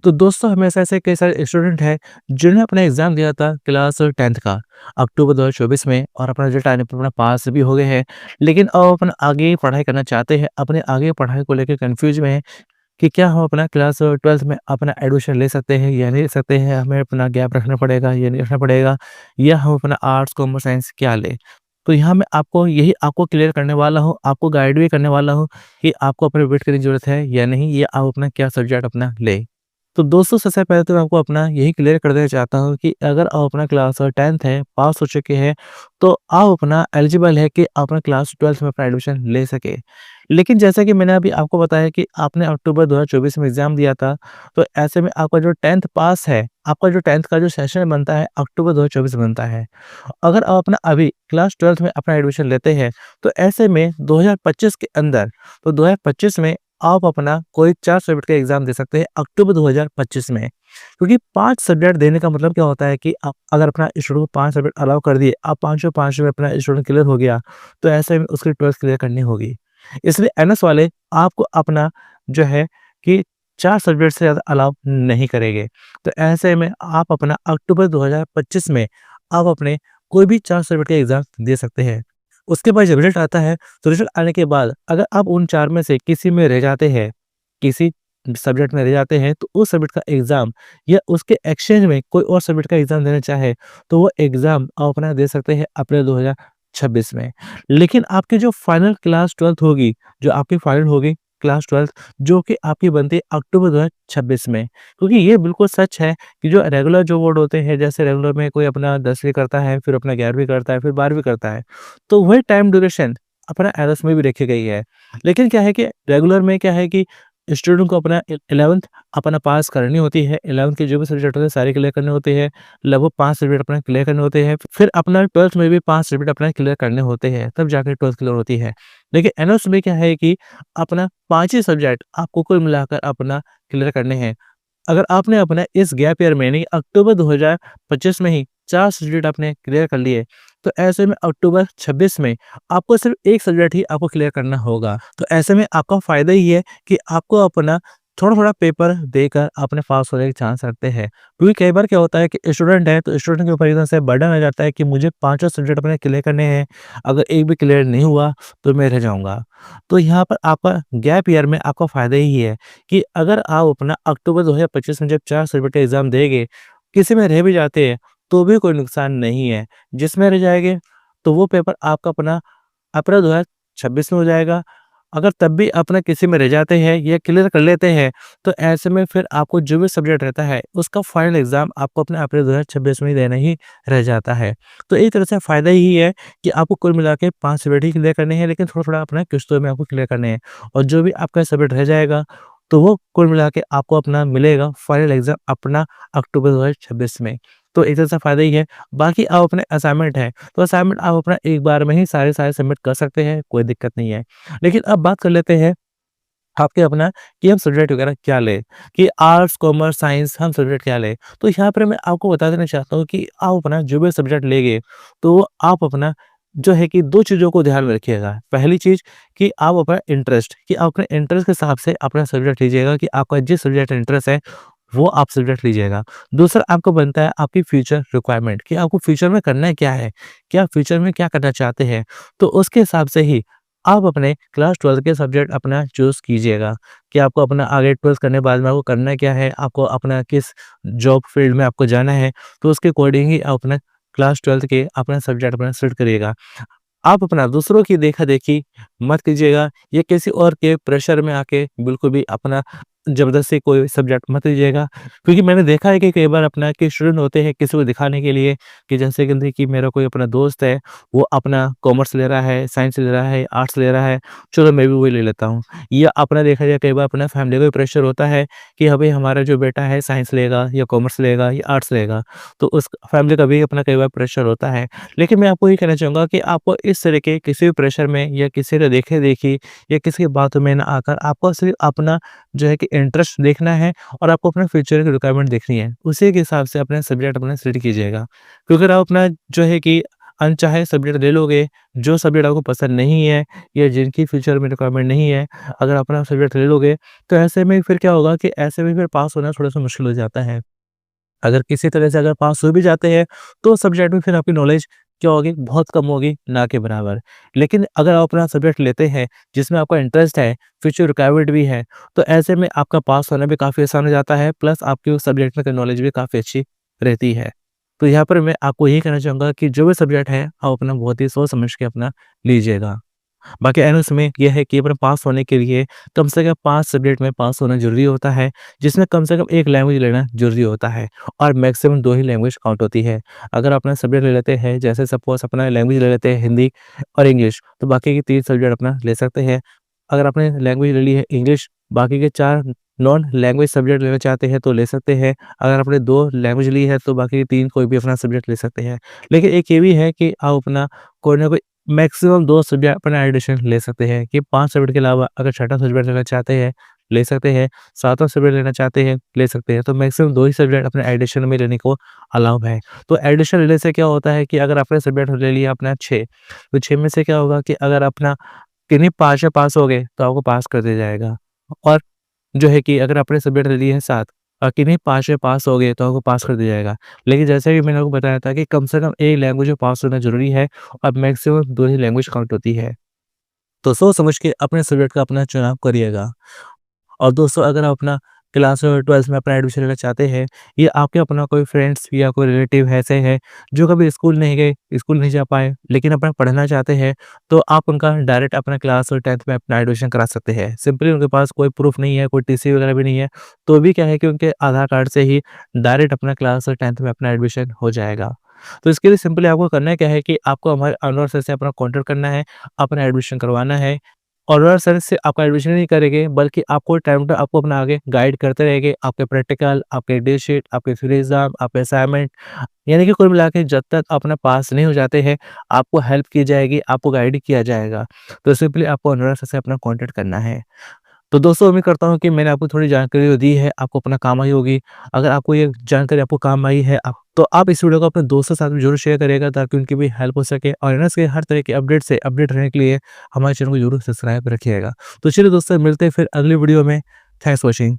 तो दोस्तों हमेशा ऐसे कई सारे स्टूडेंट हैं जिन्होंने अपना एग्ज़ाम दिया था क्लास 10th का अक्टूबर 2024 में और अपना रिजल्ट आने पर अपना पास भी हो गए हैं। लेकिन अब अपना आगे पढ़ाई करना चाहते हैं, अपने आगे पढ़ाई को लेके कन्फ्यूज़ में हैं कि क्या हम अपना क्लास 12th में अपना एडमिशन ले सकते हैं या नहीं ले सकते हैं, हमें अपना गैप रखना पड़ेगा या नहीं रखना पड़ेगा या हम अपना आर्ट्स, कॉमर्स, साइंस क्या लें? तो यहाँ मैं आपको यही आपको क्लियर करने वाला हूँ, आपको गाइड भी करने वाला हूँ कि आपको अपना वेट करने की ज़रूरत है या नहीं, या आप अपना क्या सब्जेक्ट अपना लें। तो दोस्तों सबसे पहले तो मैं आपको अपना यही क्लियर कर देना चाहता हूँ कि अगर आप अपना क्लास 10th है, पास हो चुके हैं, तो आप अपना एलिजिबल है कि आप अपना क्लास 12th में अपना एडमिशन ले सकें। लेकिन जैसा कि मैंने अभी आपको बताया कि आपने अक्टूबर 2024 में एग्ज़ाम दिया था, तो ऐसे में आपका जो 10th पास है, आपका जो 10th का जो सेशन बनता है, अक्टूबर 2024 बनता है। अगर आप अपना अभी क्लास 12th में अपना एडमिशन लेते हैं, तो ऐसे में 2025 के अंदर, तो 2025 में आप अपना कोई 4 सब्जेक्ट का एग्ज़ाम दे सकते हैं अक्टूबर 2025 में। क्योंकि 5 सब्जेक्ट देने का मतलब क्या होता है कि आप अगर अपना स्टूडेंट को 5 सब्जेक्ट अलाउ कर दिए, अब पाँचों 5 में अपना स्टूडेंट क्लियर हो गया, तो ऐसे में उसकी 12th क्लियर करनी होगी। इसलिए एनएस वाले आपको अपना जो है कि 4 सब्जेक्ट से ज़्यादा अलाउ नहीं करेंगे। तो ऐसे में आप अपना अक्टूबर 2025 में आप अपने कोई भी 4 सब्जेक्ट का एग्ज़ाम दे सकते हैं। उसके बाद जब रिज़ल्ट आता है, तो रिज़ल्ट आने के बाद अगर आप उन 4 में से किसी में रह जाते हैं, किसी सब्जेक्ट में रह जाते हैं, तो उस सब्जेक्ट का एग्ज़ाम या उसके एक्सचेंज में कोई और सब्जेक्ट का एग्ज़ाम देना चाहे, तो वो एग्ज़ाम आप अपना दे सकते हैं अप्रैल 2026 में। लेकिन आपकी जो फाइनल क्लास 12th होगी, जो आपकी फाइनल होगी क्लास 12th, जो कि आपकी बनती है अक्टूबर 2026 में। क्योंकि ये बिल्कुल सच है कि जो रेगुलर जो बोर्ड होते हैं, जैसे रेगुलर में कोई अपना 10वीं करता है, फिर अपना 11वीं करता है, फिर 12वीं करता है, तो वही टाइम ड्यूरेशन अपना एरर्स में भी रखी गई है। लेकिन क्या है कि रेगुलर में क्या है कि स्टूडेंट को अपना 11th अपना पास करनी होती है, 11th के जो भी सब्जेक्ट होते हैं सारे क्लियर करने होते हैं, लगभग 5 सब्जेक्ट अपना क्लियर करने होते हैं, फिर अपना 12th में भी 5 सब्जेक्ट अपना क्लियर करने होते हैं, तब जाकर 12th क्लियर होती है। लेकिन एनोस में क्या है कि अपना 5 ही सब्जेक्ट आपको कुल मिलाकर अपना क्लियर करने हैं। अगर आपने अपना इस गैप ईयर में यानी अक्टूबर 2025 में ही 4 सब्जेक्ट आपने क्लियर कर लिए, तो ऐसे में अक्टूबर 26 में आपको सिर्फ़ 1 सब्जेक्ट ही आपको क्लियर करना होगा। तो ऐसे में आपका फ़ायदा ये है कि आपको अपना थोड़ा-थोड़ा पेपर देकर अपने पास होने के चांस रहते हैं। क्योंकि कई बार क्या होता है कि स्टूडेंट है, तो स्टूडेंट के ऊपर एकदम से बर्डन आ जाता है कि मुझे पाँचों सब्जेक्ट अपने क्लियर करने हैं, अगर एक भी क्लियर नहीं हुआ, तो मैं रह जाऊँगा। तो यहाँ पर आपका गैप ईयर में आपका फ़ायदा ही है कि अगर आप अपना अक्टूबर 2025 में जब 4 सब्जेक्ट का एग्ज़ाम देंगे, किसी में रह भी जाते हैं, तो भी कोई नुकसान नहीं है। जिसमें रह जाएँगे, तो वो पेपर आपका अपना अप्रैल 2026 में हो जाएगा। अगर तब भी अपना किसी में रह जाते हैं या क्लियर कर लेते हैं, तो ऐसे में फिर आपको जो भी सब्जेक्ट रहता है, उसका फाइनल एग्ज़ाम आपको अपने अप्रैल 2026 में ही देना ही रह जाता है। तो एक तरह से फ़ायदा ही है कि आपको कुल मिला के 5 सब्जेक्ट ही क्लियर करने हैं, लेकिन थोड़ा-थोड़ा अपना किश्तों में आपको क्लियर करने हैं। और जो भी आपका सब्जेक्ट रह जाएगा, तो वो कुल मिला के आपको अपना मिलेगा फाइनल एग्ज़ाम अपना अक्टूबर 2026 में। तो एक तरह से फ़ायदा ही है। बाकी आप अपने असाइनमेंट है, तो असाइनमेंट आप अपना एक बार में ही सारे सबमिट कर सकते हैं, कोई दिक्कत नहीं है। लेकिन अब बात कर लेते हैं आपके अपना कि हम सब्जेक्ट वगैरह क्या लें, कि आर्ट्स, कॉमर्स, साइंस हम सब्जेक्ट क्या लें। तो यहाँ पर मैं आपको बता देना चाहता हूँ कि आप अपना जो भी सब्जेक्ट लेंगे, तो आप अपना जो है कि 2 चीज़ों को ध्यान में रखिएगा। पहली चीज़ कि आप अपना इंटरेस्ट, कि आप अपने इंटरेस्ट के हिसाब से अपना सब्जेक्ट लीजिएगा कि आपका जिस सब्जेक्ट में इंटरेस्ट है, वो आप सब्जेक्ट लीजिएगा। दूसरा आपको बनता है आपकी फ्यूचर रिक्वायरमेंट, कि आपको फ्यूचर में करना क्या है? क्या फ्यूचर में क्या करना चाहते हैं? तो उसके हिसाब से ही आप अपने क्लास 12 के सब्जेक्ट अपना चूज़ कीजिएगा कि आपको अपना आगे 12th करने के बाद में आपको करना क्या है? आपको अपना किस जॉब फील्ड में आपको जाना है? तो उसके अकॉर्डिंग ही आप अपना क्लास 12th के अपना सब्जेक्ट अपना सेलेक्ट करिएगा। आप अपना दूसरों की देखा-देखी मत कीजिएगा या किसी और के प्रेशर में आके बिल्कुल भी अपना ज़बरदस्ती कोई सब्जेक्ट मत लीजिएगा। क्योंकि मैंने देखा है कि कई बार अपना कि स्टूडेंट होते हैं किसी को दिखाने के लिए कि जैसे कि देखिए मेरा कोई अपना दोस्त है, वो अपना कॉमर्स ले रहा है, साइंस ले रहा है, आर्ट्स ले रहा है, चलो मैं भी वही ले लेता हूँ। या अपना देखा जाए कई बार अपना फैमिली का भी प्रेशर होता है कि अभी हमारा जो बेटा है साइंस लेगा या कॉमर्स लेगा या आर्ट्स लेगा, तो उस फैमिली का भी अपना कई बार प्रेशर होता है। लेकिन मैं आपको ये कहना चाहूँगा कि आपको इस तरह के किसी भी प्रेशर में या किसी के देखा-देखी या किसी की बातों में ना आकर आपको सिर्फ़ अपना जो है कि इंटरेस्ट देखना है और आपको अपने फ्यूचर की रिक्वायरमेंट देखनी है। उसी के हिसाब से अपना सब्जेक्ट अपना सेलेक्ट कीजिएगा। क्योंकि अगर आप अपना जो है कि अनचाहे सब्जेक्ट ले लोगे, जो सब्जेक्ट आपको पसंद नहीं है या जिनकी फ्यूचर में रिक्वायरमेंट नहीं है, अगर अपना सब्जेक्ट ले लोगे, तो ऐसे में फिर क्या होगा कि ऐसे में फिर पास होना थोड़ा-सा मुश्किल हो जाता है। अगर किसी तरह से अगर पास हो भी जाते हैं, तो सब्जेक्ट में फिर आपकी नॉलेज क्या होगी, बहुत कम होगी, ना के बराबर। लेकिन अगर आप अपना सब्जेक्ट लेते हैं, जिसमें आपका इंटरेस्ट है, फ्यूचर रिक्वायरमेंट भी है, तो ऐसे में आपका पास होना भी काफ़ी आसान हो जाता है, प्लस आपकी उस सब्जेक्ट में नॉलेज भी काफ़ी अच्छी रहती है। तो यहाँ पर मैं आपको यही कहना चाहूँगा कि जो भी सब्जेक्ट है, आप अपना बहुत ही सोच समझ के अपना लीजिएगा। बाकी एन उसमें ये है कि अपने पास होने के लिए कम से कम 5 सब्जेक्ट में पास होना ज़रूरी होता है, जिसमें कम से कम 1 लैंग्वेज लेना ज़रूरी होता है और मैक्सिमम 2 ही लैंग्वेज काउंट होती है। अगर अपना सब्जेक्ट ले लेते हैं, जैसे सपोज़ अपना लैंग्वेज ले लेते हैं हिंदी और इंग्लिश, तो बाकी के 3 सब्जेक्ट अपना ले सकते हैं। अगर आपने लैंग्वेज ले ली है इंग्लिश, बाकी के 4 नॉन लैंग्वेज सब्जेक्ट लेना चाहते हैं तो ले सकते हैं। अगर आपने 2 लैंग्वेज ली है तो बाकी के 3 कोई भी अपना सब्जेक्ट ले सकते हैं। लेकिन एक ये भी है कि आप अपना कोई ना कोई मैक्सिमम 2 सब्जेक्ट अपना एडिशन ले सकते हैं कि 5 सब्जेक्ट के अलावा अगर छठा सब्जेक्ट लेना चाहते हैं, ले सकते हैं, सातवाँ सब्जेक्ट लेना चाहते हैं, ले सकते हैं। तो मैक्सिमम 2 ही सब्जेक्ट अपने एडिशन में लेने को अलाउ है। तो एडिशन लेने से क्या होता है कि अगर आपने सब्जेक्ट ले लिया अपना 6, तो 6 में से क्या होगा कि अगर अपना किन्हीं 5 से पास हो गए, तो आपको पास कर दिया जाएगा और जो है कि अगर आपने सब्जेक्ट ले लिए हैं 7 और किन्हीं 5 में पास हो गए तो आपको पास कर दिया जाएगा। लेकिन जैसे कि मैंने आपको बताया था कि कम से कम 1 लैंग्वेज में पास होना ज़रूरी है और मैक्सिमम 2 ही लैंग्वेज काउंट होती है। तो सोच समझ के अपने सब्जेक्ट का अपना चुनाव करिएगा। और दोस्तों अगर आप अपना क्लास 12th में अपना एडमिशन लेना चाहते हैं या आपके अपना कोई फ्रेंड्स या कोई रिलेटिव ऐसे हैं जो कभी स्कूल नहीं गए, स्कूल नहीं जा पाए लेकिन अपना पढ़ना चाहते हैं, तो आप उनका डायरेक्ट अपना क्लास 10th में अपना एडमिशन करा सकते हैं। सिंपली उनके पास कोई प्रूफ नहीं है, कोई टीसी वगैरह भी नहीं है, तो भी क्या है कि उनके आधार कार्ड से ही डायरेक्ट अपना क्लास 10th में अपना एडमिशन हो जाएगा। तो इसके लिए सिंपली आपको करना क्या है कि आपको हमारे अनवर सर से अपना कॉन्टैक्ट करना है, अपना एडमिशन करवाना है और वह सर से आपका एडमिशन नहीं करेंगे, बल्कि आपको टाइम टू आपको अपना आगे गाइड करते रहेंगे। आपके प्रैक्टिकल, आपके डे शीट, आपके फ्री एग्ज़ाम, आपके असाइनमेंट, यानी कि कुल मिला के जब तक आप अपना पास नहीं हो जाते हैं, आपको हेल्प की जाएगी, आपको गाइड किया जाएगा। तो सिंपली आपको अनुराग सर से अपना कॉन्टैक्ट करना है। तो दोस्तों उम्मीद करता हूँ कि मैंने आपको थोड़ी जानकारी जो दी है, आपको अपना काम आई होगी। अगर आपको ये जानकारी आपको काम आई है तो आप इस वीडियो को अपने दोस्तों के साथ में ज़रूर शेयर करिएगा ताकि उनकी भी हेल्प हो सके और ना इसके हर तरह के अपडेट से अपडेट रहने के लिए हमारे चैनल को ज़रूर सब्सक्राइब रखिएगा। तो चलिए दोस्तों मिलते हैं फिर अगली वीडियो में। Thanks for watching.